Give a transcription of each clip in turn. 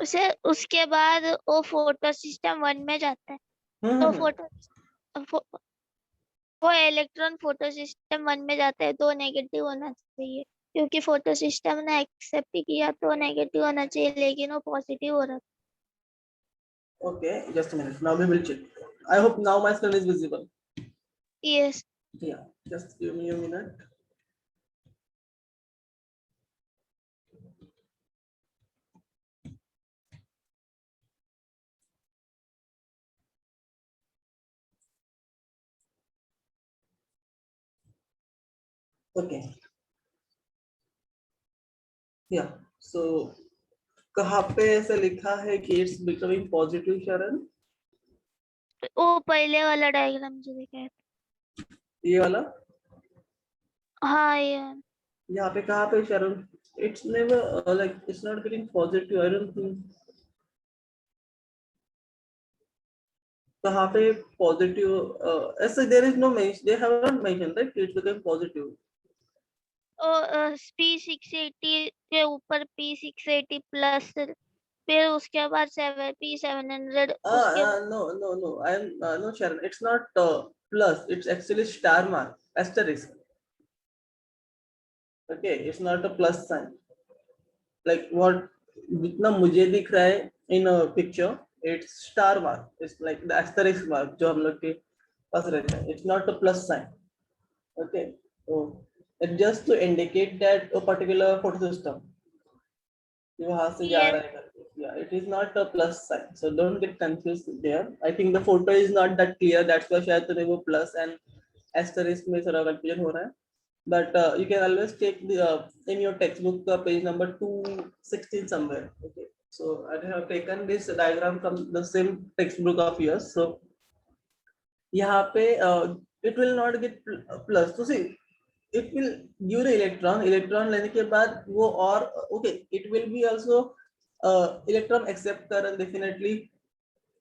उसे उसके बाद वो फोटो सिस्टम 1 में जाता है। तो वो इलेक्ट्रॉन फोटो सिस्टम 1 में जाता है तो नेगेटिव होना चाहिए, क्योंकि फोटो सिस्टम ने एक्सेप्ट किया तो नेगेटिव होना चाहिए, लेकिन वो पॉजिटिव हो रहा था। Okay, just a minute. Now we will check. I hope now my screen is visible. Yes. Yeah, just give me a minute. Okay. Yeah. So कहाँ पे ऐसा लिखा है कि it's becoming positive, शरण? वो पहले वाला डायग्राम जो देखा है। ये वाला? हाँ ये। यहाँ पे कहाँ पे शरण? It's never like it's not getting positive. I don't think. कहाँ पे positive? ऐसे there is no mention. They have not mentioned that it's becoming positive. P680 के ऊपर P680 प्लस, फिर उसके बाद P700 उसके बाद। No. I'm no, Sharon. It's not plus. It's actually star mark, asterisk. Okay, it's not a plus sign. Like what? जितना मुझे दिख रहा है in a picture, it's star mark. It's like the asterisk mark जो हम लोग के पास रहता है. It's not a plus sign. Okay, so it's just to indicate that a particular photo system वहां से जा Yes, रहा है करके. Yeah, it is not a plus sign, so don't get confused there. I think the photo is not that clear. That's why शायद तुम्हें वो plus and asterisk में थोड़ा confusion हो रहा है. But you can always take the in your textbook page number 216 somewhere. Okay, so I have taken this diagram from the same textbook of yours. So यहाँ पे it will not get plus. So see, it will give the electron लेने के बाद वो और okay, it will be also electron accept कर definitely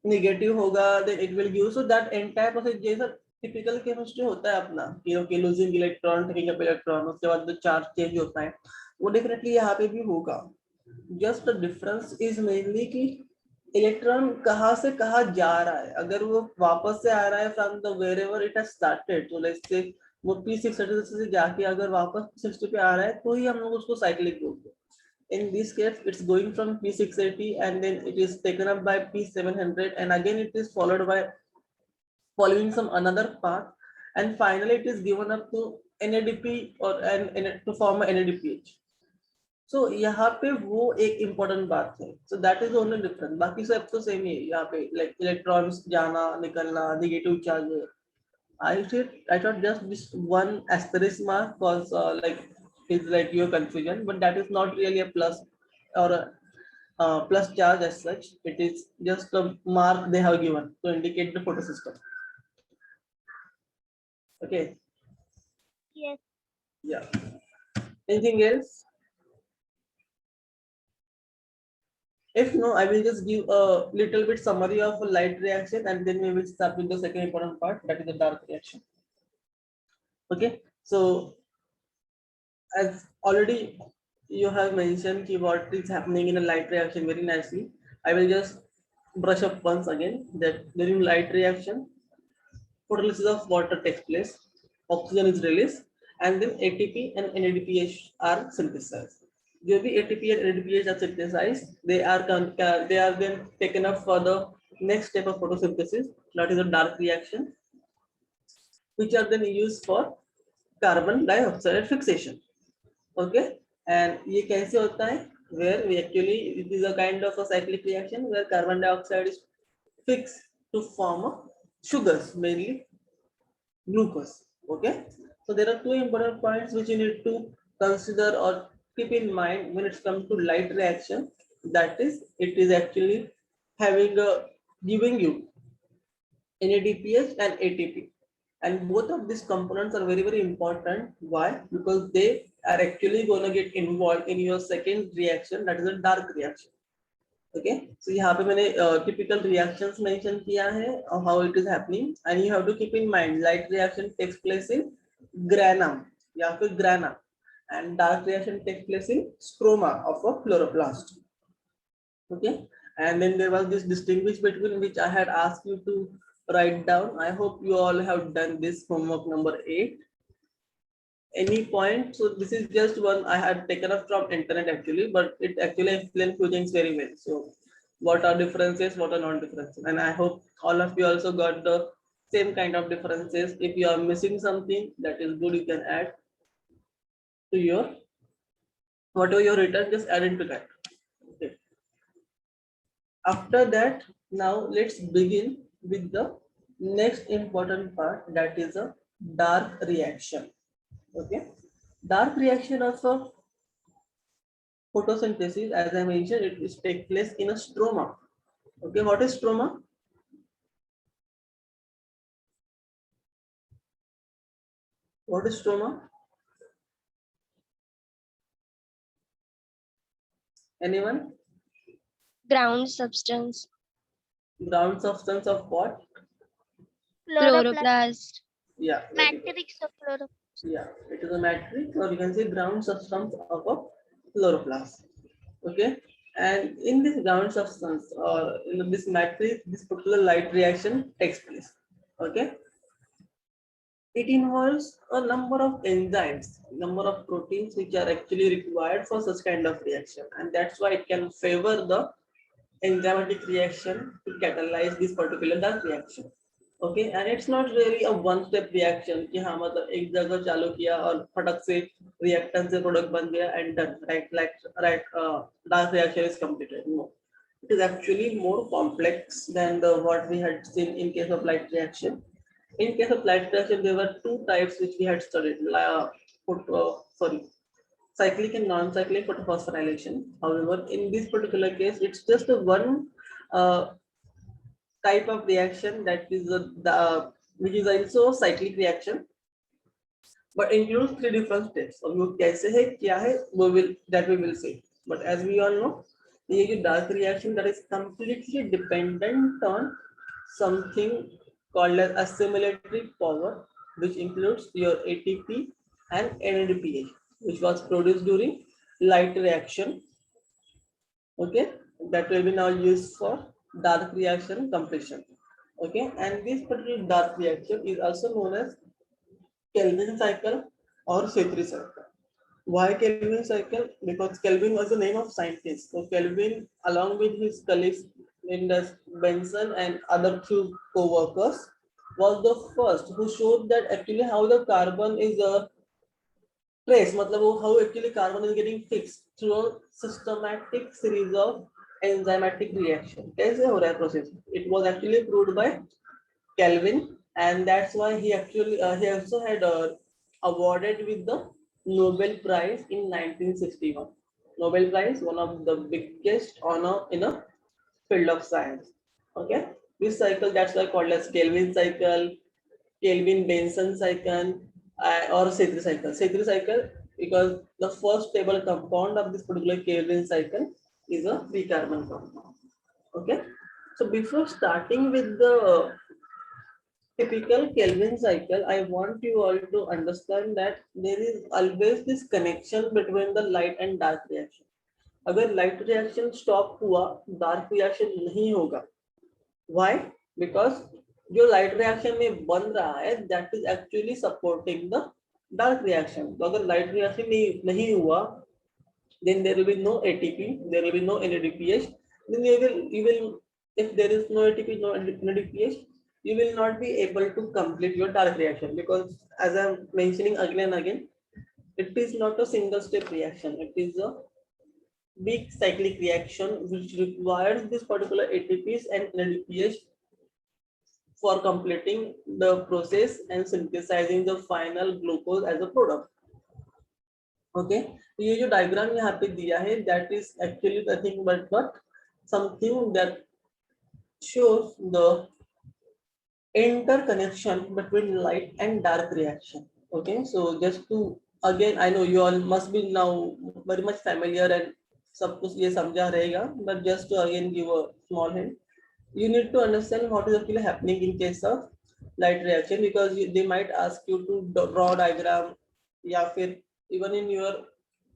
negative होगा, then it will give, so that entire process जैसा typical chemistry होता है अपना कि okay, losing electron, taking up electron, उसके बाद जो charge change होता है वो definitely यहाँ पे भी होगा. Just the difference is mainly कि इलेक्ट्रॉन कहाँ से कहाँ जा रहा है. अगर वो वापस से आ रहा है from the wherever it has started, तो लेट्स से वो P630 से जाके अगर वापस P60 पे आ रहा है तो ही हम लोग उसको साइक्लिक बोलते हैं. In this case it's going from P680 and then it is taken up by P700 and again it is followed by following some another path and finally it is given up to NADP or to form a NADPH. सो यहाँ पे वो एक important बात है. So that is only difference. बाकी सब तो same ही है यहाँ पे, लाइक इलेक्ट्रॉन्स जाना निकलना, negative charge. I thought just this one asterisk mark was is like your confusion, but that is not really a plus or a plus charge as such. It is just a mark they have given to indicate the photosystem. Okay. yes. Yeah. Anything else? If no, I will just give a little bit summary of a light reaction and then we will start with the second important part, that is the dark reaction. Okay, so as already you have mentioned what is happening in a light reaction very nicely. I will just brush up once again that during light reaction, photolysis of water takes place, oxygen is released, and then ATP and NADPH are synthesized. जो भी ATP and NADPH are synthesized, they are then taken up for the next step of photosynthesis, that is a dark reaction, which are then used for carbon dioxide fixation. Okay, and ये कैसे होता है? Where we actually it is a kind of a cyclic reaction where carbon dioxide is fixed to form sugars, mainly glucose. Okay, so there are two important points which you need to consider or keep in mind when it comes to light reaction. That is, it is actually having a giving you NADPH and ATP, and both of these components are very important. Why? Because they are actually going to get involved in your second reaction, that is a dark reaction. Okay, so यहाँ पे मैंने typical reactions mention किया है how it is happening, and you have to keep in mind light reaction takes place in grana या फिर grana, and dark reaction takes place in stroma of a chloroplast. Okay, and then there was this distinguish between, which I had asked you to write down. I hope you all have done this homework number 8. Any point? So this is just one I had taken up from internet actually, but it actually explains few things very well. So what are differences, what are non-differences, and I hope all of you also got the same kind of differences. If you are missing something, that is good, you can add to your whatever you written, just add into that. Okay. After that, now let's begin with the next important part, that is a dark reaction. Okay, dark reaction of a photosynthesis, as I mentioned, it is take place in a stroma. Okay, what is stroma? What is stroma? Anyone? Ground substance. Ground substance of what? Chloroplast. Chloroplast. Yeah, very good. Matrix of chloroplast. Yeah, it is a matrix, or you can say ground substance of a chloroplast. Okay, and in this ground substance or in this matrix, this particular light reaction takes place. Okay, it involves a number of enzymes, number of proteins which are actually required for such kind of reaction, and that's why it can favor the enzymatic reaction to catalyze this particular dark reaction. Okay, and it's not really a one step reaction कि हाँ मतलब एक जगह चालू किया और फटक से reactant से product बन गया and done, right, dark reaction is completed. No, it is actually more complex than the what we had seen in case of light reaction. In case of light reaction, there were two types which we had studied. Sorry, cyclic and non-cyclic photophosphorylation. However, in this particular case, it's just a one type of reaction, that is the which is also cyclic reaction, but includes three different steps. अब वो कैसे है क्या है वो will that we will see. But as we all know, ये जो dark reaction, that is completely dependent on something called as assimilatory power, which includes your ATP and NADPH, which was produced during light reaction. Okay, that will be now used for dark reaction completion. Okay, and this particular dark reaction is also known as Kelvin cycle or Cetri cycle. Why Kelvin cycle? Because Kelvin was the name of scientist. So Kelvin, along with his colleagues Linus Benson and other two co-workers, was the first who showed that actually how the carbon is a trace, मतलब वो how actually carbon is getting fixed through a systematic series of enzymatic reaction. कैसे हो रहा है process? It was actually proved by Kelvin, and that's why he actually he also had awarded with the Nobel Prize in 1961. Nobel Prize, one of the biggest honor in a field of science. Okay, this cycle, that's why called as Kelvin cycle, Kelvin Benson cycle, or Cetri cycle. Cetri cycle because the first stable compound of this particular Kelvin cycle is a free carbon compound. Okay, so before starting with the typical Kelvin cycle, I want you all to understand that there is always this connection between the light and dark reaction. अगर light reaction stop हुआ, dark reaction नहीं होगा. Why? Because जो light reaction में बन रहा है, that is actually supporting the dark reaction. तो अगर light reaction नहीं हुआ, then there will be no ATP, there will be no NADPH. Then you will, if there is no ATP, no NADPH, you will not be able to complete your dark reaction, because as I'm mentioning again and again, it is not a single step reaction. It is a big cyclic reaction which requires this particular ATPs and NADPH for completing the process and synthesizing the final glucose as a product. Okay, तो ये जो diagram यहाँ पे दिया है, that is actually nothing but something that shows the interconnection between light and dark reaction. Okay, so just to again, I know you all must be now very much familiar and सब कुछ ये समझा रहेगा, but just to again give a small hint, you need to understand what is actually happening in case of light reaction, because they might ask you to draw diagram, या फिर even in your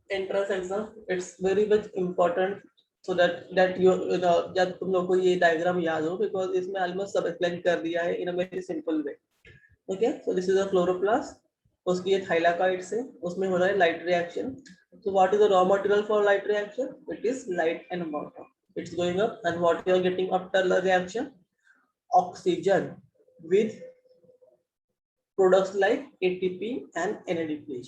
entrance exam, it's very much important so that you know जब तुम लोग को ये diagram याद हो, because इसमें almost सब explain कर दिया है in a very simple way. Okay, so this is a chloroplast. उसकी ये thylakoid से उसमें हो रहा है light reaction. So what is the raw material for light reaction? It is light and water. It's going up, and what you are getting after the reaction? Oxygen with products like ATP and NADPH.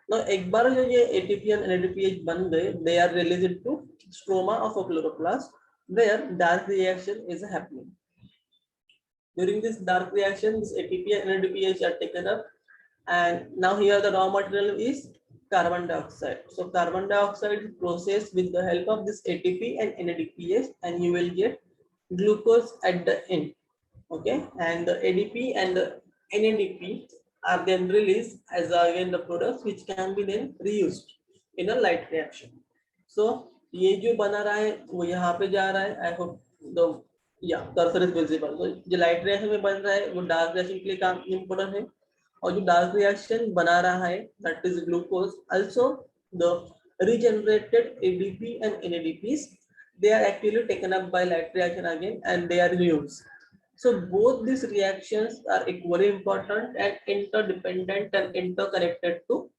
Now एक बार जो ये ATP and NADPH बन गए, they are released into stroma of a chloroplast where dark reaction is happening. During this dark reaction, this ATP and NADPH are taken up, and now here the raw material is carbon dioxide. So carbon dioxide is processed with the help of this ATP and NADPH, and you will get glucose at the end. Okay, and the ADP and the NADP are then released as again the products which can be then reused in a light reaction. So ये जो बना रहा है वो यहाँ पे जा रहा है. I hope the cursor is visible. So जो light reaction में बन रहा है वो dark reaction के लिए काम important है, और जो dark reaction बना रहा है that is glucose. Also the regenerated ADP and NADPs, they are actually taken up by light reaction again and they are reused. So both these reactions are equally important and interdependent and interconnected to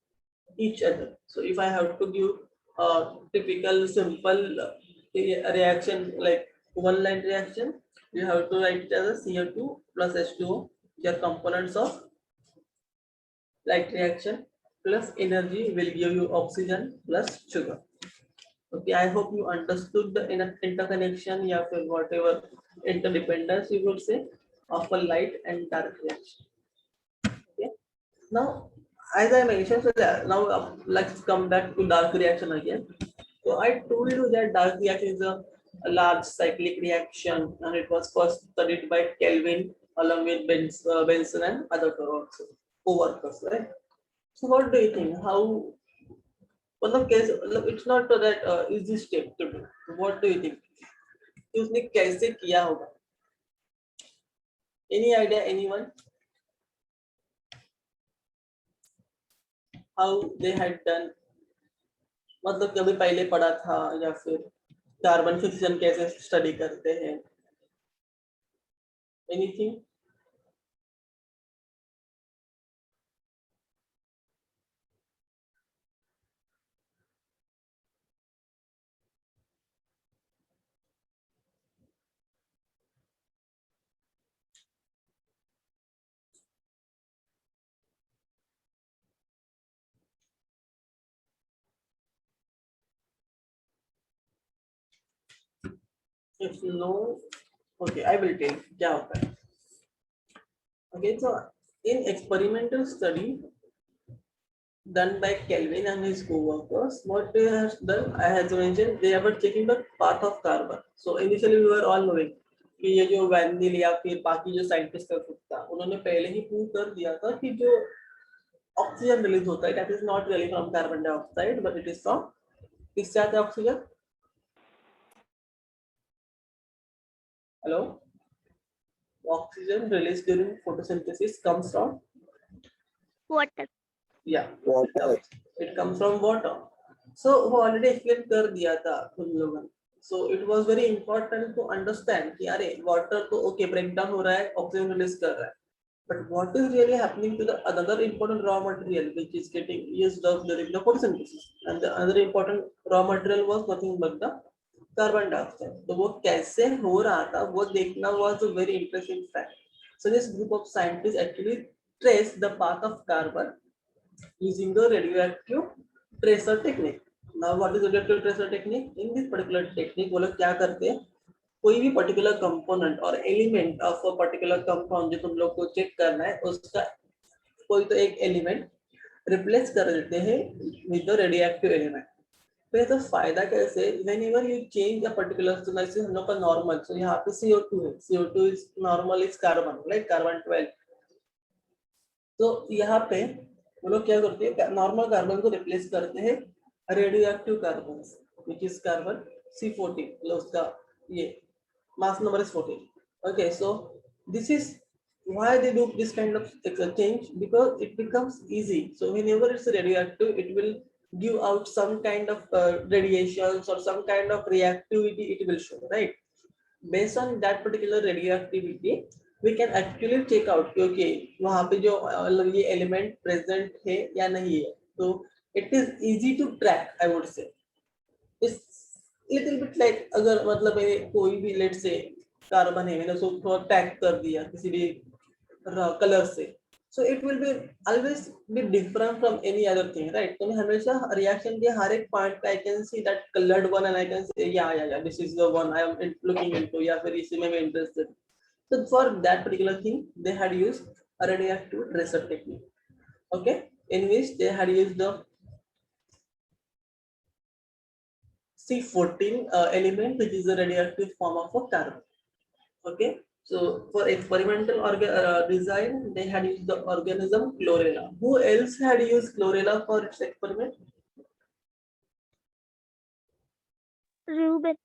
each other. So if I have to give a typical simple reaction like one line reaction, you have to write it as a CO2 plus H2O, which are components of light reaction, plus energy will give you oxygen plus sugar. Okay, I hope you understood the interconnection, या फिर whatever interdependence you would say of a light and dark reaction. Okay, now as I mentioned, so now let's come back to dark reaction again. So I told you that dark reaction is a large cyclic reaction, and it was first studied by Kelvin along with Benson and other co-workers, right? So what do you think? How? मतलब कैसे, मतलब it's not that easy step to do. What do you think? उसने कैसे किया होगा? Any idea? Anyone? How they had done? मतलब कभी पहले पढ़ा था या फिर कार्बन फिक्शन कैसे स्टडी करते हैं? Anything? If no, okay, I will tell क्या होता है. Okay, so in experimental study done by Kelvin and his co-workers, what they have done, I have mentioned, they were checking the path of carbon. So initially we were all knowing कि ये जो वैनिल या फिर बाकी जो scientist का group था, उन्होंने पहले ही प्रूव कर दिया था कि जो ऑक्सीजन रिलीज होता है, that is not really from carbon dioxide, but it is from किससे आता है oxygen? Hello? Oxygen released during photosynthesis comes from water. Yeah, water. It comes from water. So वो already explain कर दिया था तुम लोगों ने. So it was very important to understand कि अरे water तो okay breakdown हो रहा है, oxygen release कर रहा है, but what is really happening to the another important raw material which is getting used up during the photosynthesis, and the other important raw material was nothing but the carbon dioxide. तो वो कैसे हो रहा था वो देखना was a very interesting fact. So this group of scientists actually traced the path of carbon using the radioactive tracer technique. Now what is radioactive tracer technique? In this particular technique वो लोग क्या करते हैं, कोई भी particular component और element of a particular compound जो तुम लोग को check करना है, उसका कोई तो एक element replace कर देते हैं with the radioactive element. तो ये तो फायदा कैसे? Whenever you change a particular, so जैसे हम लोग का normal, so यहाँ पे CO2 है, CO2 is normal is carbon, like carbon 12. तो यहाँ पे वो लोग क्या करते हैं, नॉर्मल कार्बन को रिप्लेस करते हैं radio active carbon, which is carbon C14, मतलब उसका ये mass number is 14. Okay, so this is why they do this kind of exchange, because it becomes easy. So whenever it's radioactive, it will give out some kind of radiations or some kind of reactivity it will show, right? Based on that particular radioactivity we can actually check out कि okay वहाँ पे जो ये element present है या नहीं है. So it is easy to track, I would say. It's little bit like अगर मतलब ये कोई भी let's say कार्बन है मैंने उसको थोड़ा टैग कर दिया किसी भी कलर से, so it will be always be different from any other thing, right? तो मैं हमेशा reaction के हर एक point पे I can see that colored one and I can say yeah this is the one I am looking into या फिर इसी में मैं interested. So for that particular thing they had used a radioactive tracer technique, okay, in which they had used the C14 element, which is a radioactive form of a carbon. Okay, so for experimental design, they had used the organism chlorella. Who else had used chlorella for its experiment? Ruben.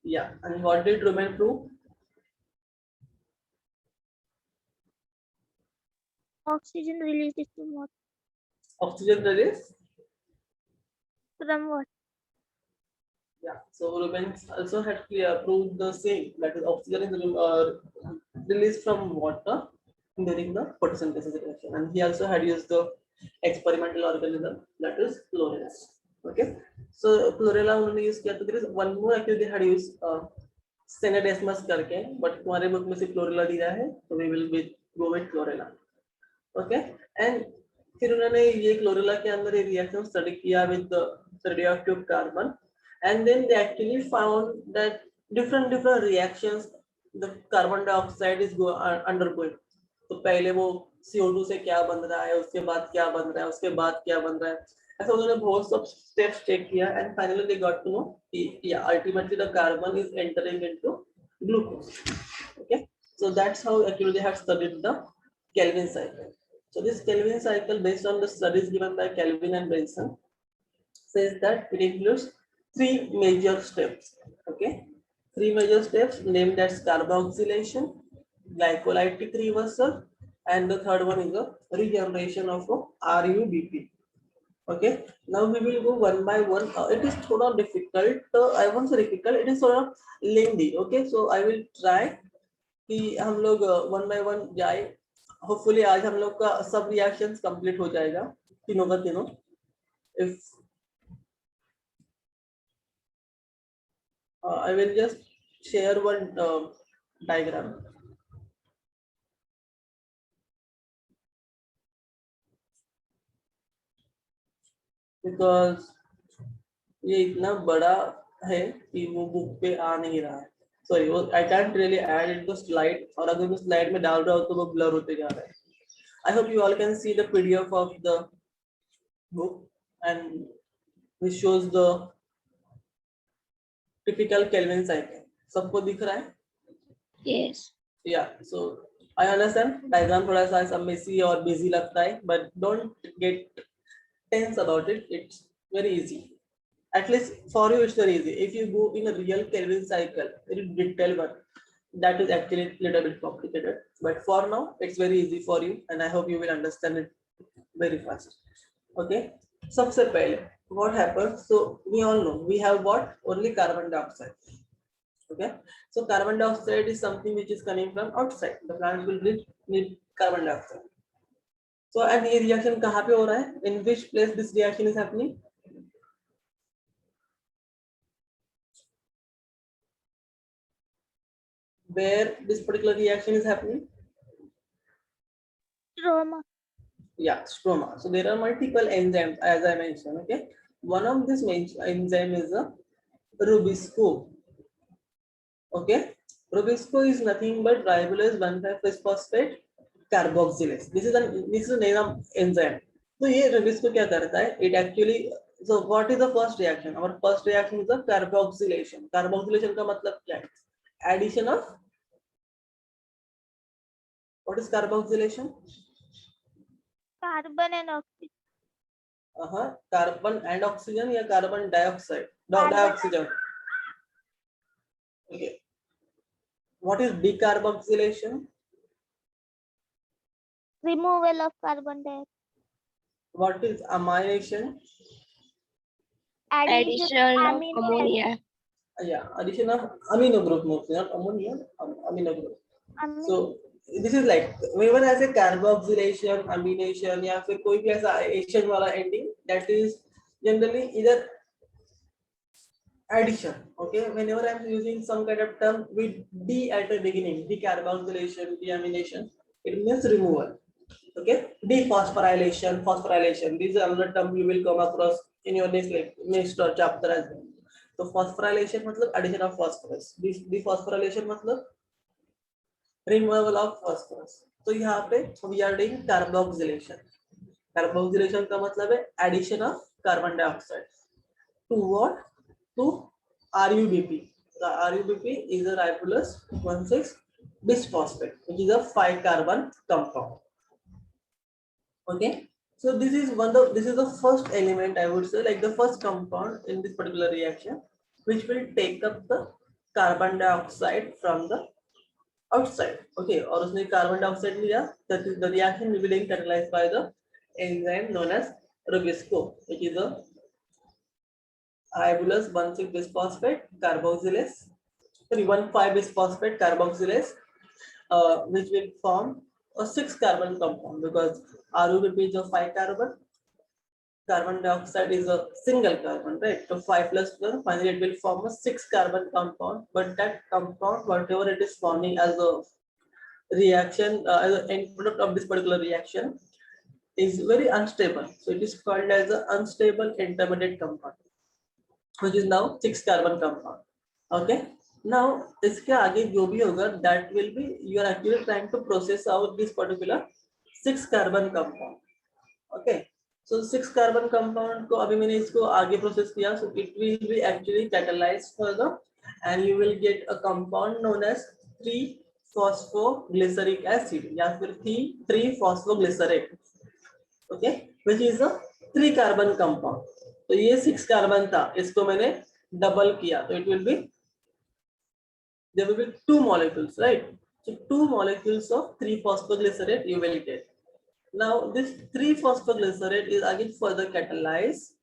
Yeah, and what did Ruben prove? Oxygen released from water. Oxygen release. From what? Yeah, so Ruben also had proved the same, that is oxygen is released from water during the photosynthesis reaction, and he also had used the experimental organism, that is chlorella. Okay, so chlorella उन्होंने use किया. तो there is one more actually they had used Senedesmus करके, but तुम्हारे book में सिर्फ chlorella दिया है, so we will go with chlorella. Okay, and फिर उन्होंने ये chlorella के अंदर ये reaction study किया with the radioactive carbon, and then they actually found that different reactions the carbon dioxide is undergoing. तो पहले वो CO2 से क्या बन रहा है, उसके बाद क्या बन रहा है, उसके बाद क्या बन रहा है, ऐसा उन्होंने बहुत सब steps check किया, and finally they got to know yeah ultimately the carbon is entering into glucose. Okay, so that's how actually they have studied the Kelvin cycle. So this Kelvin cycle, based on the studies given by Kelvin and Benson, says that it includes three major steps. Okay, three major steps named as carboxylation, glycolytic reversal, and the third one is the regeneration of RUBP. Okay, now we will go one by one. It is thoda difficult. I won't say difficult. It is sort of lengthy. Okay, so I will try कि हम लोग one by one जाए. Hopefully आज हम लोग का सब reactions complete हो जाएगा तीनों का तीनों. If I will just share one diagram. Because ये इतना बड़ा है कि वो बुक पे आ नहीं रहा है. Sorry, I can't really add it to slide. और अगर मैं स्लाइड में डाल रहा हूँ तो वो ब्लर होते जा रहा है. I hope you all can see the PDF of the book and which shows the typical Kelvin cycle. सबको दिख रहा है? Yes. Yeah, so I understand diagram थोड़ा सा सब messy और busy लगता है, but don't get tense about it. It's very easy. At least for you it's very easy. If you go in a real Kelvin cycle, very detailed one, that is actually a little bit complicated. But for now, it's very easy for you, and I hope you will understand it very fast. Okay. सबसे पहले, what happens? So we all know we have what? Only carbon dioxide. Okay. So carbon dioxide is something which is coming from outside. The plant will need carbon dioxide. So and ये reaction कहाँ पे हो रहा है? In which place this reaction is happening? Where this particular reaction is happening? Stroma. Yeah, stroma. So there are multiple enzymes, as I mentioned. Okay, one of this enzyme is a Rubisco. Okay, Rubisco is nothing but ribulose 1,5-phosphate carboxylase. This is the name of enzyme. So ये Rubisco क्या करता है? It actually, so what is the first reaction? Our first reaction is the carboxylation. Carboxylation का मतलब क्या है? Addition of, what is carboxylation? Carbon and oxygen. Carbon and oxygen या carbon dioxide? Dioxygen. Okay. What is decarboxylation? Removal of carbon dioxide. What is amination? Addition of ammonia. Yeah, addition of amino group mostly, not ammonia, amino group. So this is like whenever has a carboxylation, amination या फिर कोई भी ऐसा ation वाला ending, that is generally either addition. Okay, whenever I'm using some kind of term with D at the beginning, decarboxylation, deamination, it means removal. Okay, dephosphorylation, phosphorylation, these are another term you will come across in your next chapter as well. So phosphorylation मतलब addition of phosphorus, dephosphorylation मतलब removal of phosphorus. तो यहाँ पे we are doing carboxylation. Carboxylation का मतलब है addition of carbon dioxide to what? To RUBP. The RUBP is a ribulose 1,6 bisphosphate, which is a 5-carbon compound. Okay, so this is the first element, I would say, like the first compound in this particular reaction, which will take up the carbon dioxide from the outside. Okay, और उसने carbon dioxide लिया, that is the reaction will be being catalyzed by the enzyme known as Rubisco, which is a ribulose 1,6 bisphosphate carboxylase, 1,5 bisphosphate carboxylase, which will form a 6-carbon compound because RUBP is a 5-carbon, carbon dioxide is a single carbon, right? So 5 plus 1, finally it will form a 6-carbon compound, but that compound, whatever it is forming as a reaction, as an end product of this particular reaction, is very unstable. So it is called as an unstable intermediate compound, which is now 6-carbon compound. Okay. Now, इसके आगे जो भी होगा, that will be you are actually trying to process out this particular 6-carbon compound. Okay. So 6-carbon compound को अभी मैंने इसको आगे process किया, so it will be actually catalyzed further, and you will get a compound known as 3-phosphoglyceric acid या फिर 3-phosphoglycerate. Okay, which is a 3-carbon compound. तो ये 6-carbon था, इसको मैंने double किया, तो it will be there will be 2 molecules, right? So 2 molecules of 3-phosphoglycerate you will get. Now this 3-phosphoglycerate is again further catalyzed.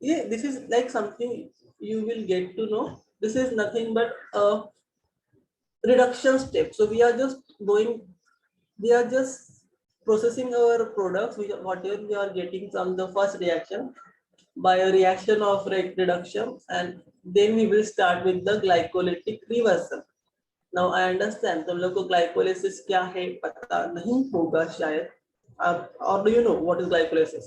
Yeah, this is like something you will get to know. This is nothing but a reduction step. So we are just processing our products, whatever we are getting from the first reaction, by a reaction of reduction, and then we will start with the glycolytic reversal. Now I understand तुम लोग को glycolysis क्या है पता नहीं होगा शायद, or do you know what is glycolysis?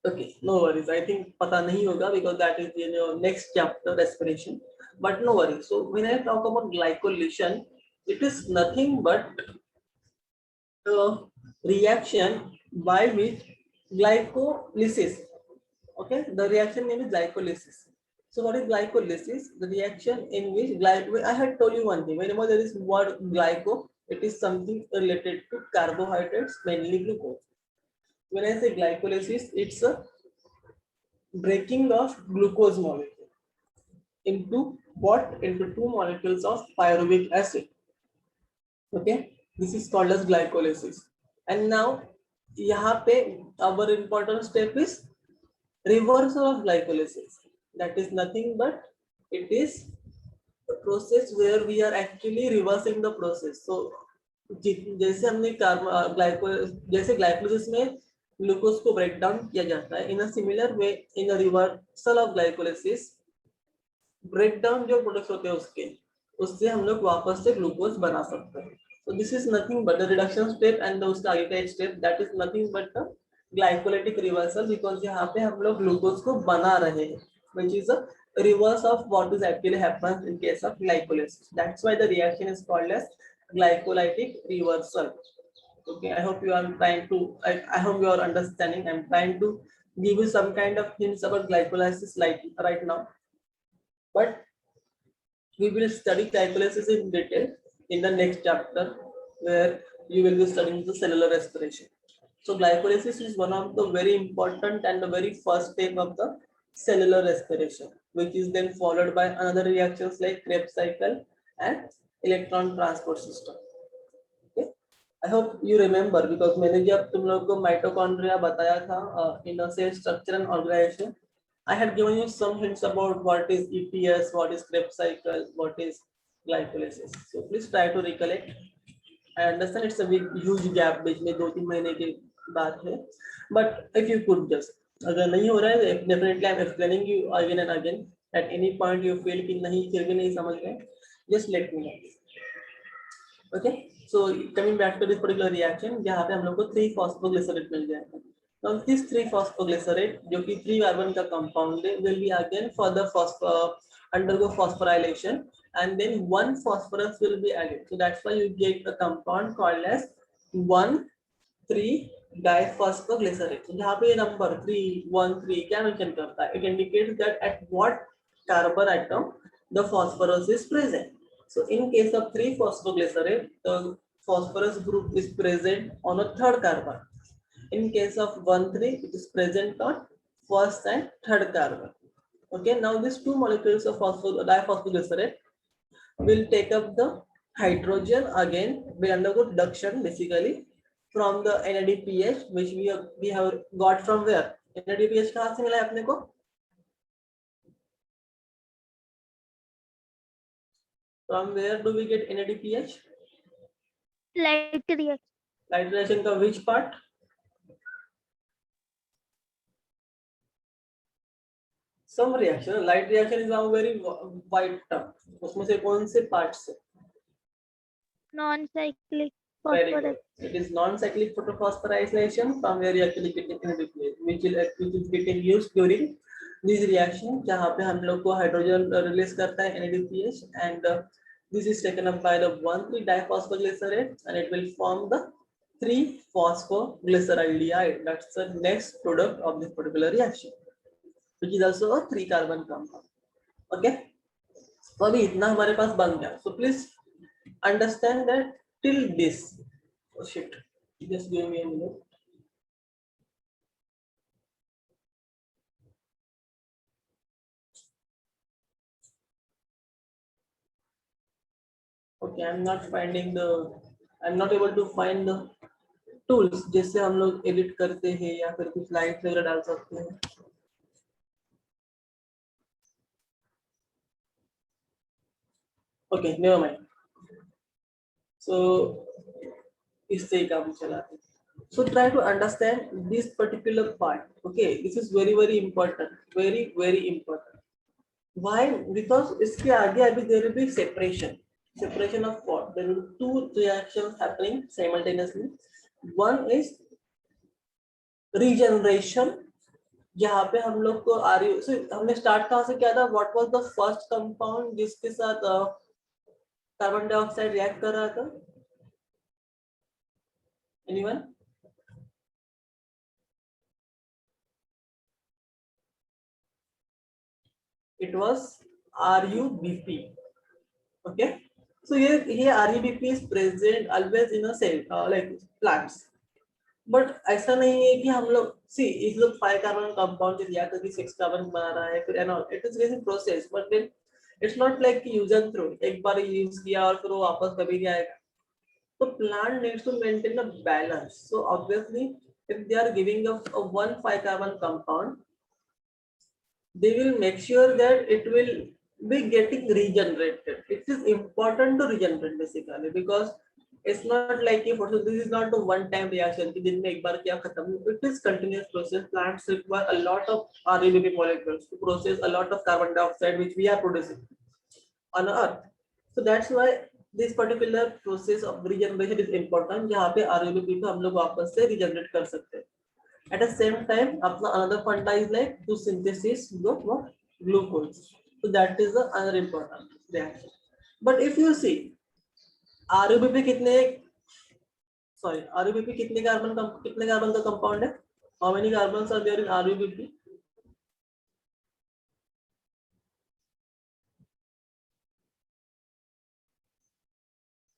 Okay, no worries. I think pata nahi hoga because that is in your next chapter, respiration. But no worries. So when I talk about glycolysis, it is nothing but the reaction by which glycolysis. Okay, the reaction name is glycolysis. So what is glycolysis? The reaction in which I had told you one thing. Whenever there is word glyco, it is something related to carbohydrates, mainly glucose. When I say glycolysis, it's a breaking of glucose molecule into what? Into 2 molecules of pyruvic acid. Okay, this is called as glycolysis. And now, यहाँ पे our important step is reversal of glycolysis. That is nothing but it is a process where we are actually reversing the process. So जैसे हमने glycolysis में glucose को break down किया जाता है, in a similar way in a reversal of glycolysis break down जो products होते हैं उससे हम लोग वापस से ग्लूकोज बना सकते हैं. So this is nothing but the reduction step and उसका आगे का step, that is nothing but the glycolytic reversal, because यहाँ पे हम लोग ग्लूकोज को बना रहे हैं, which is a reverse of what is actually happens in case of glycolysis. That's why the reaction is called as glycolytic reversal. Okay, I hope you are trying to, I hope you are understanding. I'm trying to give you some kind of hints about glycolysis like right now, but we will study glycolysis in detail in the next chapter, where you will be studying the cellular respiration. So glycolysis is one of the very important and the very first step of the cellular respiration, which is then followed by another reactions like Krebs cycle and electron transport system. Okay, I hope you remember because मैंने जब तुम लोगों को mitochondria बताया था in a cell structure and organization, I had given you some hints about what is EPS, what is Krebs cycle, what is glycolysis. So please try to recollect. I understand it's a big huge gap बीच में 2-3 महीने की बात है, but if you could just अगर नहीं हो रहा है definitely I'm explaining you again and again. At any point you feel कि नहीं फिर भी नहीं समझ गए, just let me know. Okay, so coming back to this particular reaction, जहाँ पे हम लोग को 3-phosphoglycerate मिल जाएगा. Now this 3-phosphoglycerate जो कि 3 कार्बन का compound है will be again further undergo phosphorylation and then 1 phosphorus will be added. So that's why you get a compound called as 1,3 diphosphoglycerate. So जहाँ पे number 3 क्या mention करता है? It indicates that at what carbon atom the phosphorus is present. So in case of 3-phosphoglycerate, the phosphorus group is present on a third carbon. In case of 1,3, it is present on first and third carbon. Okay, now these two molecules of diphosphoglycerate will take up the hydrogen again, will undergo reduction basically from the NADPH, which we have got from where? NADPH कहाँ से मिला है अपने को? From where do we get NADPH? Light reaction. Light reaction का which part? Some reaction. Light reaction is now very wide term. उसमें से कौन से parts से? Non-cyclic Very phosphorus. good. It is non-cyclic photophosphorylation from where you actually getting NADPH, which is getting used during this reaction, जहाँ पे हम लोग को hydrogen release करता है NADPH, and this is taken up by the 1,3 diphosphoglycerate and it will form the 3-phosphoglyceraldehyde. That's the next product of this particular reaction, which is also a 3 carbon compound. Okay, तो अभी इतना हमारे पास बन गया. So please understand that till this, oh shit, just give me a minute. Okay, I'm not able to find the tools जिससे हम लोग edit करते हैं या फिर कुछ लाइट वगैरह डाल सकते हैं. Okay, never mind. So इससे ही काम चलाते हैं. So try to understand this particular part. Okay, this is very important, very important. Why? Because इसके आगे अभी there will be separation of what? There will be 2 reactions happening simultaneously. One is regeneration, जहाँ पे हम लोग को हमने start कहाँ से किया था? What was the first compound जिसके साथ कार्बन डाइऑक्साइड रिएक्ट कर रहा था? Anyone? It was RUBP. Okay, so here RUBP is present always in a cell, like plants. But ऐसा नहीं है कि हम लोग see इस लोग 5 कार्बन कंपाउंड दिया करके 6 कार्बन बना रहा है फिर enol. It is very process, but then it's not like use and throw. एक बार यूज किया और फिर वो वापस कभी नहीं आएगा. So plant needs to maintain a balance. So obviously, if they are giving a 1 5 carbon compound, they will make sure that it will be getting regenerated. It is important to regenerate basically because it's not like if this is not a one-time reaction. दिन में एक बार किया खत्म. It is continuous process. Plants require a lot of RUBP molecules to process a lot of carbon dioxide which we are producing on Earth. So that's why this particular process of regeneration is important. जहाँ पे RUBP को हम लोग वापस से regenerate कर सकते हैं. At the same time, अपना another funda is like to synthesis glucose. So that is the another important reaction. But if you see RUBP कितने कार्बन का कंपाउंड है? How many carbons are there in RUBP?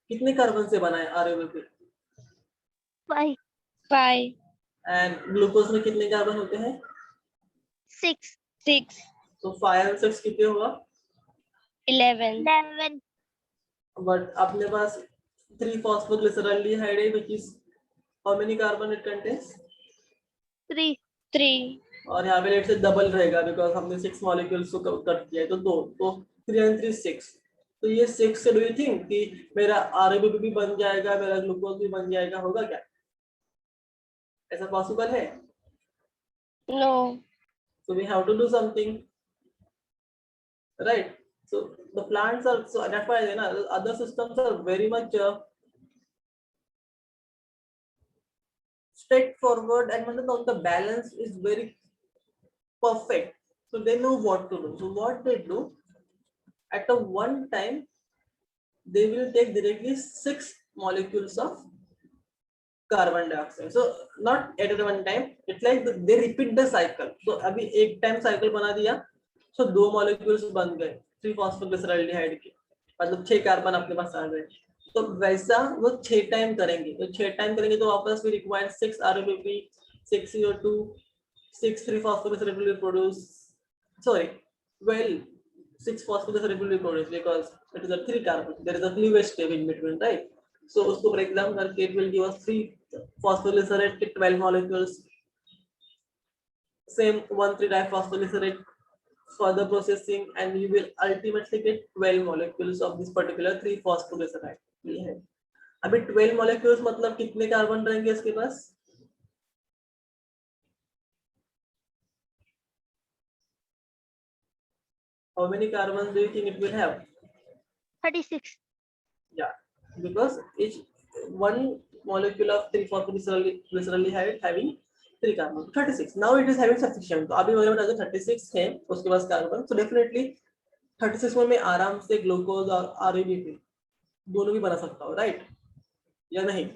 कितने carbon से बना है RUBP? 5. And glucose में कितने carbon होते हैं? 6. तो 5 and 6 कितने हुआ? 11. बट अपने पास 3-phosphoglyceraldehyde, which is how many carbon it contains? 3. 3. और यहाँ पे लेट से डबल रहेगा बिकॉज हमने 6 मॉलिक्यूल्स को कट किया है, तो 2, तो 3 and 3 6. तो ये 6 से डू यू थिंक कि मेरा आरबीपी भी बन जाएगा, मेरा ग्लूकोज भी बन जाएगा, होगा क्या? ऐसा पॉसिबल है? No. So we have to do something, right? So the plants are, so that's why you know, other systems are very much straightforward, and the balance is very perfect. So they know what to do. So what they do at a one time, they will take directly 6 molecules of carbon dioxide. So not at one time, it's like they repeat the cycle. So अभी एक time cycle बना दिया, so 2 molecules बन गए 3-phosphoglyceraldehyde के, मतलब 6 carbon अपने पास आ गए. तो वैसा वो 6 टाइम करेंगे, तो 6 टाइम करेंगे तो वापस we require 6 RBP, 6 CO2, 6 3-phosphoglycerate will be produced. Sorry, 12 6-phosphoglycerate will be produced because it is a 3 carbon. There is a cleavage step in between, right? So उसको break down करके it will give us 3-phosphoglycerate 12 molecules. Same 1,3-diphosphoglycerate, further processing, and you will ultimately get 12 molecules of this particular 3-phosphoglycerate. ये है. अभी 12 molecules मतलब कितने carbon रहेंगे इसके पास? How many carbons do you think it will have? 36. Yeah, because each one molecule of 3-phosphoglyceraldehyde having 3 carbon, 36. Now it is having sufficient. तो अभी मेरे पास 36 है, उसके पास कार्बन, so definitely 36 में मैं आराम से ग्लूकोज और आरबीपी दोनों भी बना सकता हूँ, right? या नहीं?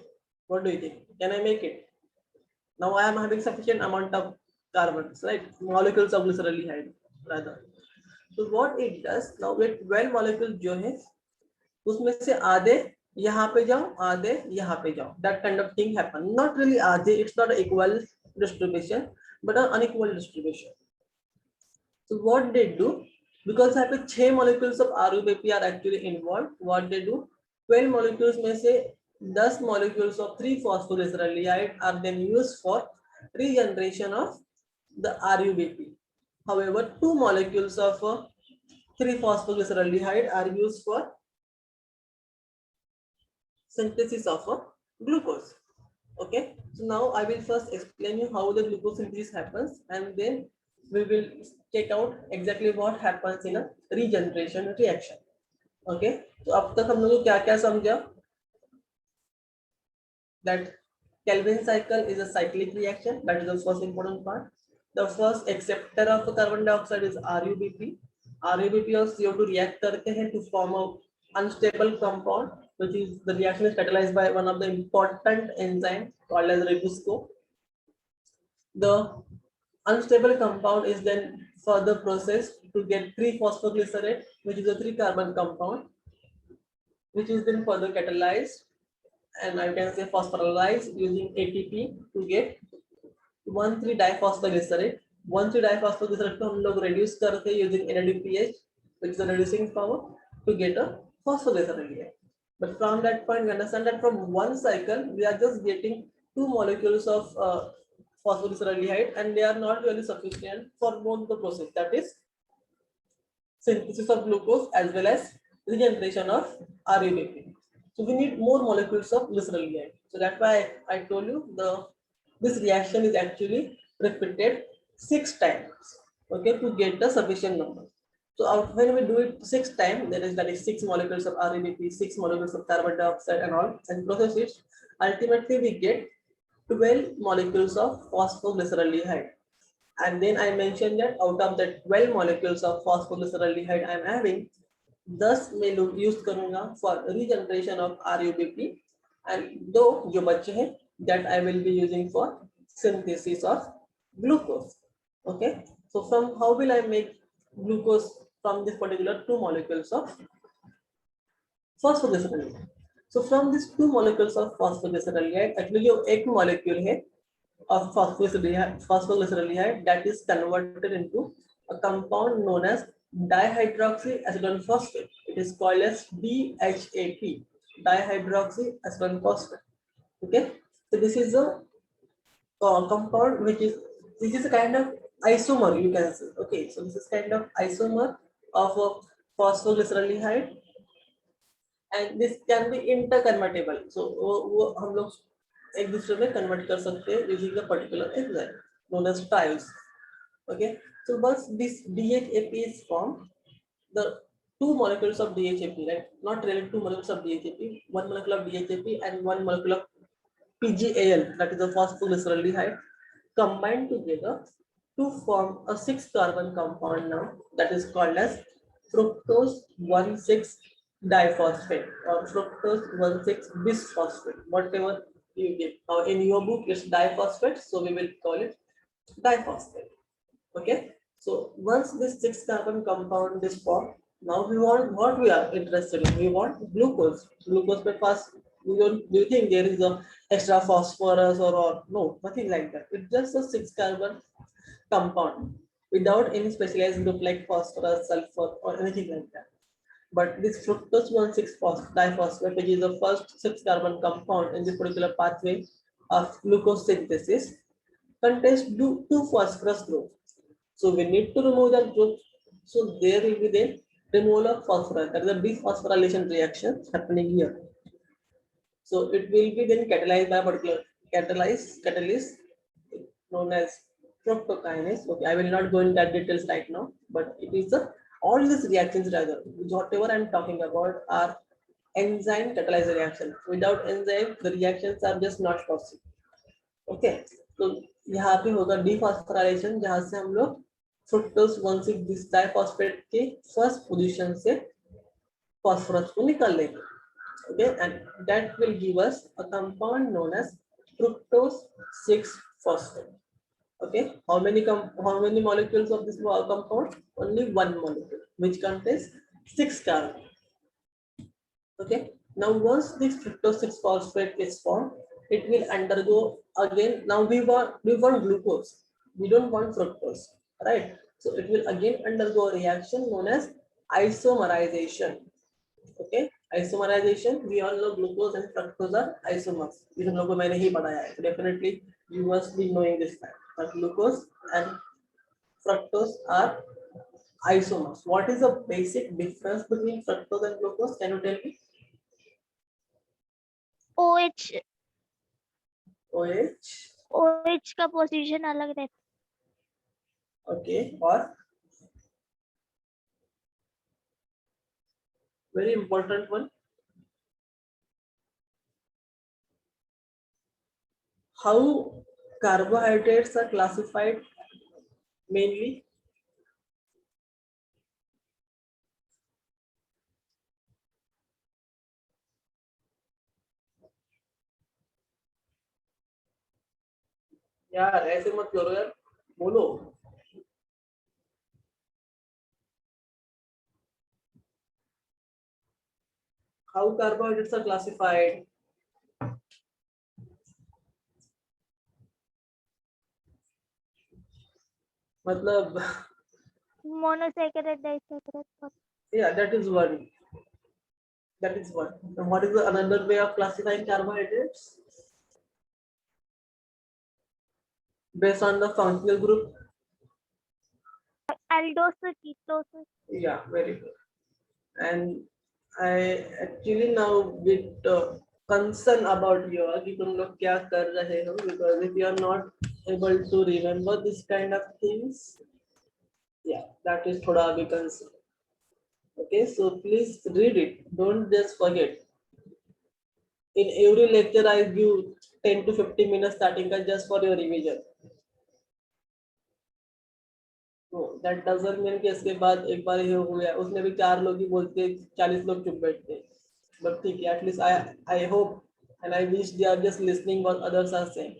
What do you think? Can I make it? Now I am having sufficient amount of carbons, right? Molecules of glyceraldehyde rather. So what it does, now with 12 molecules जो है उसमें से आधे यहाँ पे जाओ, आधे यहाँ पे जाओ. That kind of thing happen. Not really आधे, it's not an equal distribution, but an unequal distribution. So what they do, because यहाँ पे 6 molecules of RUBP are actually involved, what they do, 12 molecules में से 10 molecules of 3-phosphoglyceraldehyde are then used for regeneration of the RUBP. However, 2 molecules of 3-phosphoglyceraldehyde are used for synthesis of glucose. Okay, so now I will first explain you how the glucose synthesis happens, and then we will check out exactly what happens in a regeneration reaction. Okay, so अब तक हम लोग क्या क्या समझा? That Calvin cycle is a cyclic reaction. That is the first important part. The first acceptor of carbon dioxide is RUBP. RUBP और CO2 react करते हैं to form a unstable compound, which is the reaction is catalyzed by one of the important enzyme called as riboscope. The unstable compound is then further processed to get 3-phosphoglycerate, which is a 3-carbon compound, which is then further catalyzed, and I can say phosphorylized using ATP to get 1,3-diphosphoglycerate. 1,3-diphosphoglycerate को हम लोग reduce करते हैं using NADPH, which is the reducing power, to get a phosphoglycerate. But from that point, we understand that from one cycle, we are just getting 2 molecules of phosphoglyceraldehyde, and they are not really sufficient for both the process, that is synthesis of glucose as well as regeneration of RUBP. So we need more molecules of glyceraldehyde. So that's why I told you this reaction is actually repeated 6 times, okay, to get the sufficient number. So when we do it 6 times, that is 6 molecules of RBP, 6 molecules of carbon dioxide and all, and process it, ultimately we get 12 molecules of phosphoglyceraldehyde. And then I mentioned that out of the 12 molecules of phosphoglyceraldehyde I am having, 10 मैं use करूँगा for regeneration of RUBP, and दो जो बचे हैं that I will be using for synthesis of glucose. Okay, so from how will I make glucose from this particular 2 molecules of phosphoglyceraldehyde? So from these 2 molecules of phosphoglyceraldehyde, actually जो एक molecule है of phosphoglyceraldehyde that is converted into a compound known as dihydroxyacetone phosphate. It is called as DHAP. dihydroxy acetone phosphate. Okay, so this is a compound which is, this is a kind of isomer, you can say. Okay, so this is kind of isomer of a phosphoglyceraldehyde, and this can be interconvertible. So वो हम लोग एक दूसरे में convert कर सकते हैं using a particular enzyme known as triose. Okay, so once this DHAP is formed, the two molecules of DHAP, right? Not really two molecules of DHAP, one molecule of DHAP and one molecule of PGAL, that is a phosphoglyceraldehyde, combined together to form a 6-carbon compound now that is called as fructose 1,6 diphosphate or fructose 1,6 bisphosphate, whatever you get. Now in your book it's diphosphate, so we will call it diphosphate. Okay, so once this 6-carbon compound is formed, now we want, what we are interested in, we want glucose. Glucose but first, we don't, do you think there is a extra phosphorus or no, nothing like that. It's just a 6-carbon compound without any specialized group like phosphorus, sulfur or anything like that. But this fructose 1,6 diphosphate, which is the first 6-carbon compound in this particular pathway of glucose synthesis, contains two phosphorus groups. So we need to remove that group. So there will be the removal of phosphorus. That is a dephosphorylation reaction happening here. So it will be then catalyzed by a particular catalyst known as fructokinase. Okay, I will not go into that details right now, but it is a, all these reactions rather, whatever I'm talking about are enzyme catalyzed reaction. Without enzyme, the reactions are just not possible. Okay, तो यहाँ पे होगा डिफॉस्फोराइलेशन, जहाँ से हम लोग fructose 1,6 diphosphate के first position से phosphorus को निकाल लेंगे. Okay, and that will give us a compound known as fructose 6 phosphate. Okay, how many molecules of this compound? Only one molecule, which contains 6 carbon. Okay, now once this fructose 6 phosphate is formed, it will undergo again. Now we want glucose, we don't want fructose, right? So it will again undergo a reaction known as isomerization. Okay, isomerization, we all know glucose and fructose are isomers. ये हम लोग को मैंने ही बताया है. So definitely you must be knowing this fact that glucose and fructose are isomers. What is the basic difference between fructose and glucose? Can you tell me? OH OH. OH का position अलग रहता है. Okay, or very important one, how carbohydrates are classified mainly? यार ऐसे मत करो यार, बोलो. How carbohydrates are classified? मतलब monosaccharide, disaccharide. yeah, that is one. That is one. And what is the another way of classifying carbohydrates? Based on the functional group. aldose, ketose. Yeah, very good. And I actually now bit concerned about you कि तुम लोग क्या कर रहे हो, because if you are not able to remember this kind of things, yeah, that is थोड़ा अभी concern. Okay, so please read it. Don't just forget. In every lecture, I give 10 to 15 minutes starting का just for your revision. तो that doesn't mean कि इसके बाद एक बार ये हो गया, उसमें भी 4 लोग ही बोलते, 40 लोग चुप बैठते. But ठीक है, at least I hope and I wish they are just listening what others are saying.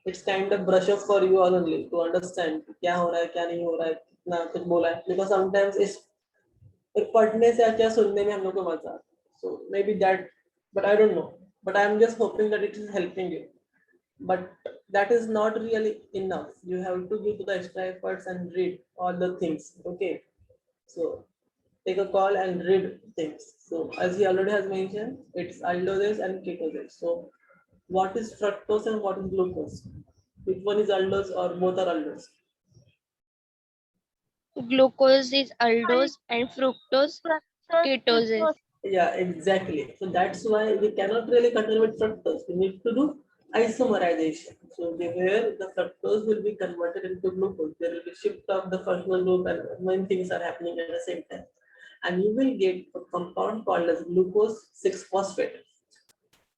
It's kind of brush up for you all only to understand क्या हो रहा है, क्या नहीं हो रहा है, कितना कुछ बोला है. Because sometimes it's पढ़ने से अच्छा सुनने में हम लोग को मजा आता. So maybe that, but I don't know. But I'm just hoping that it is helping you. But that is not really enough. You have to go to the extra efforts and read all the things. Okay, so take a call and read things. So as he already has mentioned, it's aldoses and ketoses. So what is fructose and what is glucose? Which one is aldose or both are aldose? Glucose is aldose and fructose ketoses. Yeah, exactly. So that's why we cannot really continue with fructose. We need to do isomerization. So where the fructose will be converted into glucose, there will be shift of the functional group and many things are happening at the same time. And you will get a compound called as glucose 6-phosphate.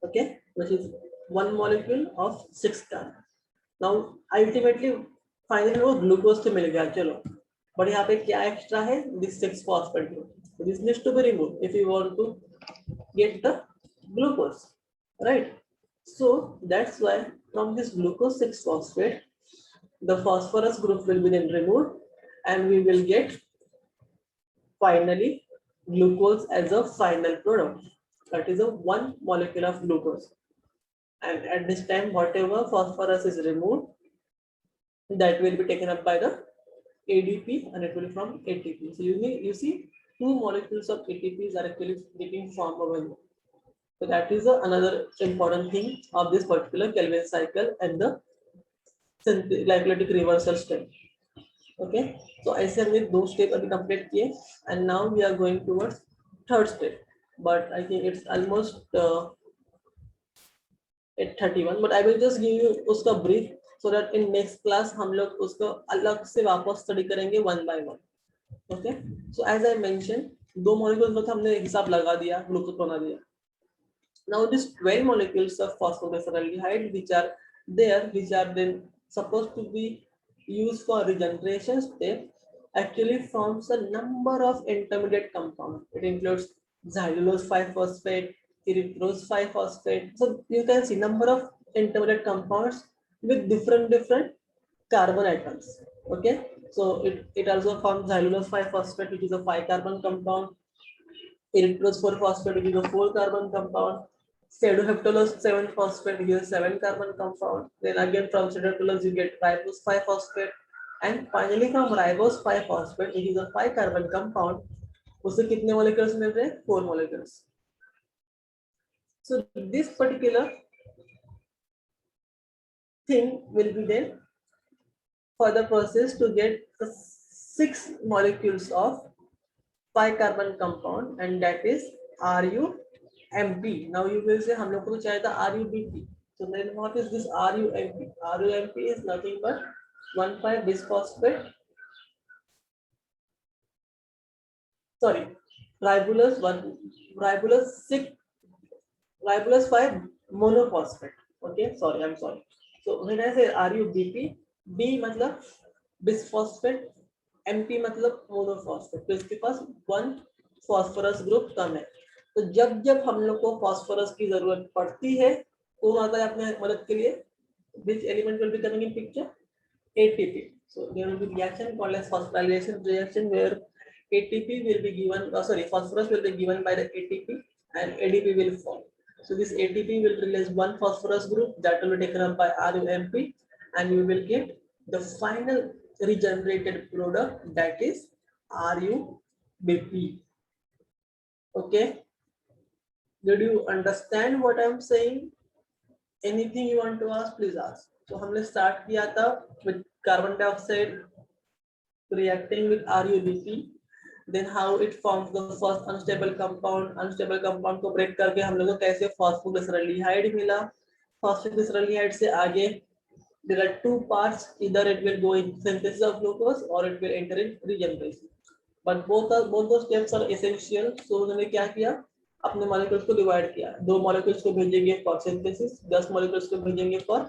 Okay, which is one molecule of 6 carbon. Now ultimately finally वो glucose तो मिल गया चलो, but यहाँ पे क्या extra है, this 6-phosphate group. So this needs to be removed if you want to get the glucose, right? So that's why from this glucose 6-phosphate, the phosphorus group will be then removed, and we will get finally glucose as a final product. That is a one molecule of glucose. And at this time, whatever phosphorus is removed, that will be taken up by the ADP and it will from ATP. So you see two molecules of ATPs are actually getting formed over here. So that is another important thing of this particular Kelvin cycle and the glycolytic reversal step. Okay, so I said with those steps are complete here, and now we are going towards third step. But I think it's almost 8:31. But I will just give you उसका brief so that in next class हम लोग उसको अलग से वापस study करेंगे one by one. Okay, so as I mentioned, दो molecules में हमने हिसाब लगा दिया, glucose बना दिया. Now these 12 molecules of phosphodiesteraldehyde which are there, which are then supposed to be used for regeneration step, actually forms a number of intermediate compounds. It includes xylulose 5-phosphate, erythrose 5-phosphate. So you can see number of intermediate compounds with different carbon atoms. Okay, so it also forms xylulose 5-phosphate, which is a 5-carbon compound. Erythrose 4-phosphate, which is a 4-carbon compound. Pseudoheptulose 7-phosphate, which is a 7-carbon compound. Then again from pseudoheptulose you get ribose 5-phosphate, and finally from ribose 5-phosphate, which is a 5-carbon compound, उससे कितने molecules मिल रहे हैं? 4 molecules. So this particular thing will be then further processed to get the 6 molecules of 5-carbon compound, and that is RUMP. Now you will say हम लोग को चाहिए था RUBP. So then what is this RUMP? RUMP is nothing but 1,5-bisphosphate. Sorry, ribulose 5 monophosphate. Okay, sorry, I'm sorry. So when I say RUBP, B मतलब bisphosphate, MP मतलब monophosphate. तो इसके पास 1 phosphorus group कम है. तो जब जब हम लोग को phosphorus की जरूरत पड़ती है, कौन आता है अपने मदद के लिए? Which element will be coming in picture? ATP. So there will be reaction called as phosphorylation reaction, where ATP will be given, phosphorus will be given by the ATP and ADP will form. So this ATP will release 1 phosphorus group that will be taken up by RUMP, and you will get the final regenerated product, that is RUBP. Okay, did you understand what I'm saying? Anything you want to ask, please ask. So हमने start किया था with carbon dioxide reacting with RUBP, then how it forms the first unstable compound. Unstable compound को break करके हम लोगों को कैसे phosphoglyceraldehyde मिला. Phosphoglyceraldehyde से आगे there are 2 parts, either it will go in synthesis of glucose or it will enter in regeneration, but both those steps are essential. So उन्होंने क्या किया, अपने मॉलिक्यूल्स को डिवाइड किया. 2 मॉलिक्यूल्स को भेजेंगे फॉर सिंथेसिस, 10 मॉलिक्यूल्स को भेजेंगे for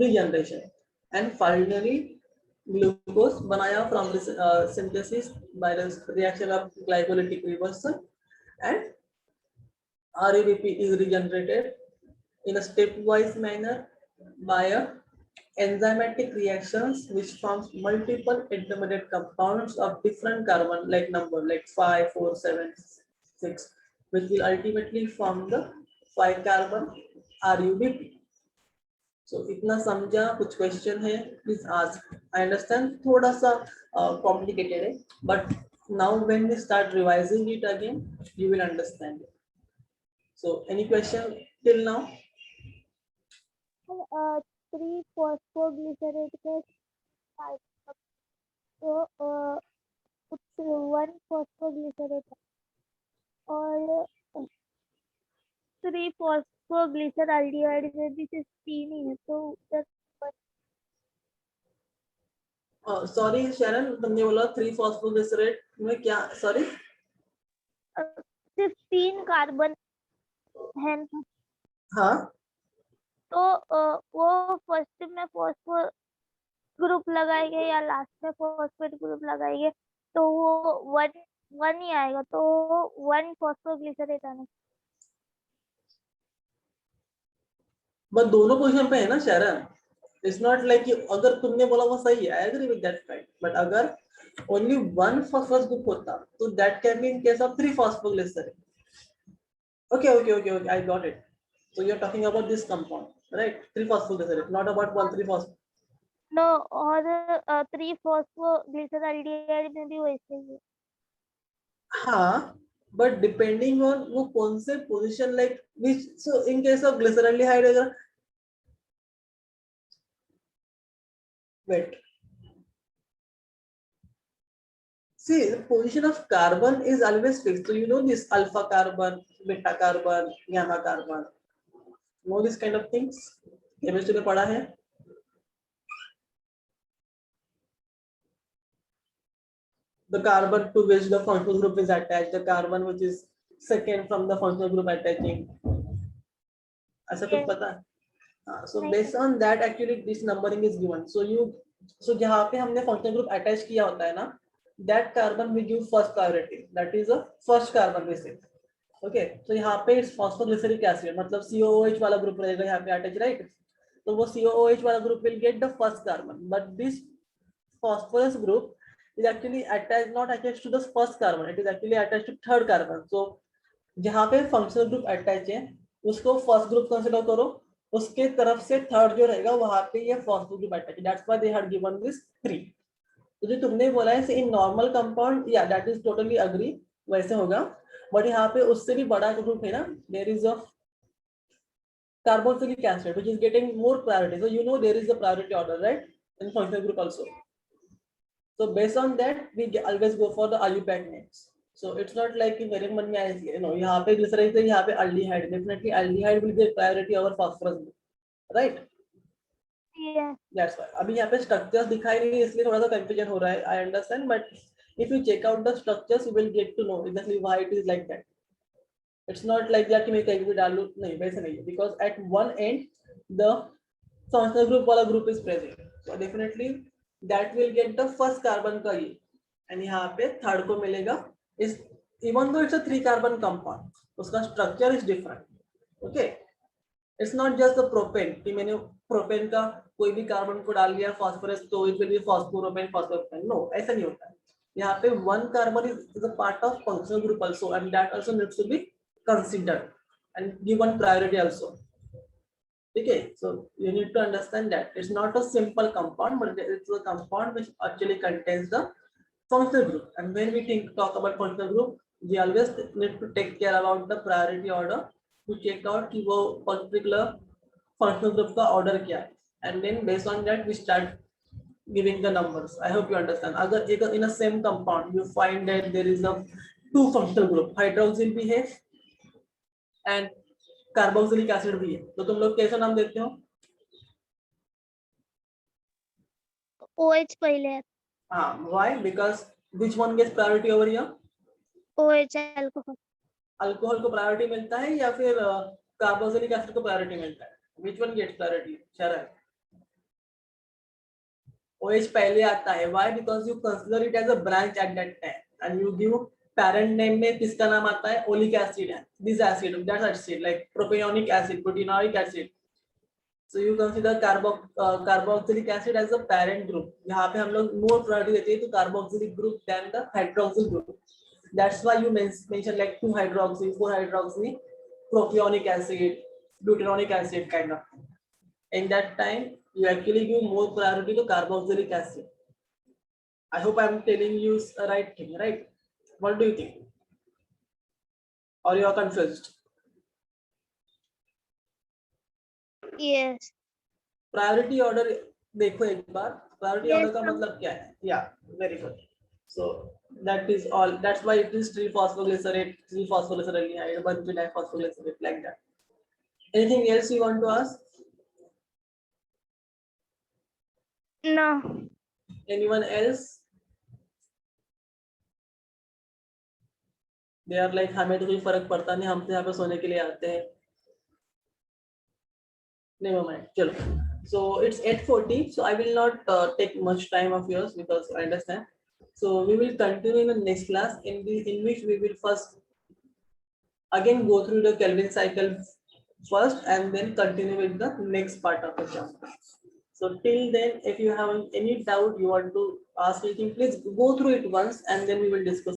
regeneration, and finally glucose बनाया from synthesis by the reaction of glycolytic reversal, and RUBP is regenerated in a stepwise manner by a enzymatic reactions which forms multiple intermediate compounds of different carbon like number like 5, 4, 7, 6, which will ultimately form the 5-carbon RUBP. So इतना समझा? कुछ question है? Please ask. I understand थोड़ा सा complicated है, but now when we start revising it again, you will understand it. So any question till now? 3 phosphoglycerate के साथ तो कुछ 1 phosphoglycerate और 3 phosphoglyceraldehyde में भी सिर्फ 3 ही है तो उधर सॉरी शरण, तुमने बोला 3 फॉस्फोग्लिसरेट में क्या? सॉरी, सिर्फ 3 कार्बन है ना, हाँ तो वो फर्स्ट में फॉस्फो ग्रुप लगाएंगे या लास्ट में फॉस्फेट ग्रुप लगाएंगे तो वो 1 ही आएगा, तो 1 फॉस्फोग्लिसरेट आना। बट दोनों पोजीशन पे है ना शरण। इट्स नॉट लाइक कि अगर तुमने बोला वो सही है, I agree with that fact, but अगर ओनली 1 फॉस्फोरस ग्रुप होता तो that can be in case of 3 phosphoglycerate. Okay, I got it. So you're talking about this compound, right? 3 phosphoglycerate, not about 1 3 phosphoglycerate. No, और 3 फॉस्फोग्लिसराल्डिहाइड में भी वैसे ही है। हाँ, but depending on वो कौन से position, like which, so in case of glyceraldehyde अगर wait, see the position of carbon is always fixed. So you know this alpha carbon, beta carbon, gamma carbon, know this kind of things. Chemistry में पढ़ा है. The carbon to which the functional group is attached, the carbon which is second from the functional group attaching. ऐसा कुछ पता है? So based on that actually this numbering is given. So जहाँ पे हमने functional group attach किया होता है ना, that carbon we give first priority. That is the first carbon we say. Okay. So यहाँ पे it's phosphoglyceric acid, मतलब COOH वाला group रहेगा यहाँ पे attach, right? तो वो COOH वाला group will get the first carbon, but this phosphorus group is actually attached, not attached to the first carbon. It is actually attached to third carbon. So जहाँ पे functional group attach है उसको first group consider करो, उसके तरफ से third जो रहेगा वहां पे ये फॉस्फो ग्रुप अटैच है. That's why they had given this 3. तो जो तुमने बोला है इन नॉर्मल कंपाउंड, या दैट इज टोटली अग्री, वैसे होगा. बट यहाँ पे उससे भी बड़ा ग्रुप है ना, there is a carboxylic acid which is getting more priority. So you know there is a priority order, right, in functional group also. So based on that we always go for the IUPAC names. So it's not like मेरे मन में आया, you know, यहाँ पे glyceride है, यहाँ पे aldehyde, definitely aldehyde will get priority over phosphorus group, right? Yeah. That's why अभी यहाँ पे structures दिखाई नहीं, इसलिए थोड़ा सा confusion हो रहा है. I understand, but if you check out the structures you will get to know exactly why it is like that. It's not like that कि मैं कहीं भी डालूं, नहीं वैसे नहीं है, because at one end the functional group वाला group is present, so definitely that will get the first carbon का ये, and यहाँ पे third को मिलेगा. is even though it's a 3 carbon compound, उसका structure is different. Okay, it's not just the propane कि मैंने प्रोपेन का कोई भी कार्बन को डाल दिया फॉस्फोरस तो it will be phosphopropane phosphopropane. No, ऐसा नहीं होता है. यहाँ पे 1 carbon is a part of functional group also, and that also needs to be considered and given priority also. Okay, so you need to understand that it's not a simple compound, but it's a compound which actually contains the functional group. And when we talk about functional group, we always need to take care about the priority order to check out कि वो particular functional group का order क्या है, and then based on that we start giving the numbers. I hope you understand. अगर in a same compound you find that there is a 2 functional group, hydroxyl भी है and carboxylic acid भी है, तो तुम लोग कैसा नाम देते हो? OH पहले है. हाँ, why? Because which one gets priority over here? OH alcohol. Alcohol को प्रायोरिटी मिलता है या फिर कार्बोक्सिलिक एसिड को प्रायोरिटी मिलता है? Which one gets priority? शरण. OH पहले आता है. Why? Because you consider it as a branch at that time and you give parent name में किसका नाम आता है? ओलिक एसिड है. This acid, that acid, like propionic acid, proteinoric acid. So you consider carboxylic acid as a parent group. यहाँ पे हम लोग more priority देते हैं तो carboxylic group than the hydroxyl group. That's why you mention like 2 hydroxy, 4 hydroxy, propionic acid, butyronic acid kind of. In that time you actually give more priority to carboxylic acid. I hope I'm telling you the right thing, right? What do you think? Or you are confused? Yes. Priority order देखो एक बार. Priority Yes, order का मतलब क्या है? Yeah, very good. So that is all. That's why it is 3-phosphoglycerate, 3-phosphoglycerate, 1,2-diphosphoglycerate, like that. Anything else you want to ask? No. Anyone else? They are like हमें तो कोई फर्क पड़ता नहीं, हम तो यहाँ पे सोने के लिए आते हैं. Never mind. चलो. So it's 8:40. So I will not take much time of yours because I understand. So we will continue in the next class in which we will first again go through the Kelvin cycle first and then continue with the next part of the chapter. So till then, if you have any doubt you want to ask anything, please go through it once and then we will discuss.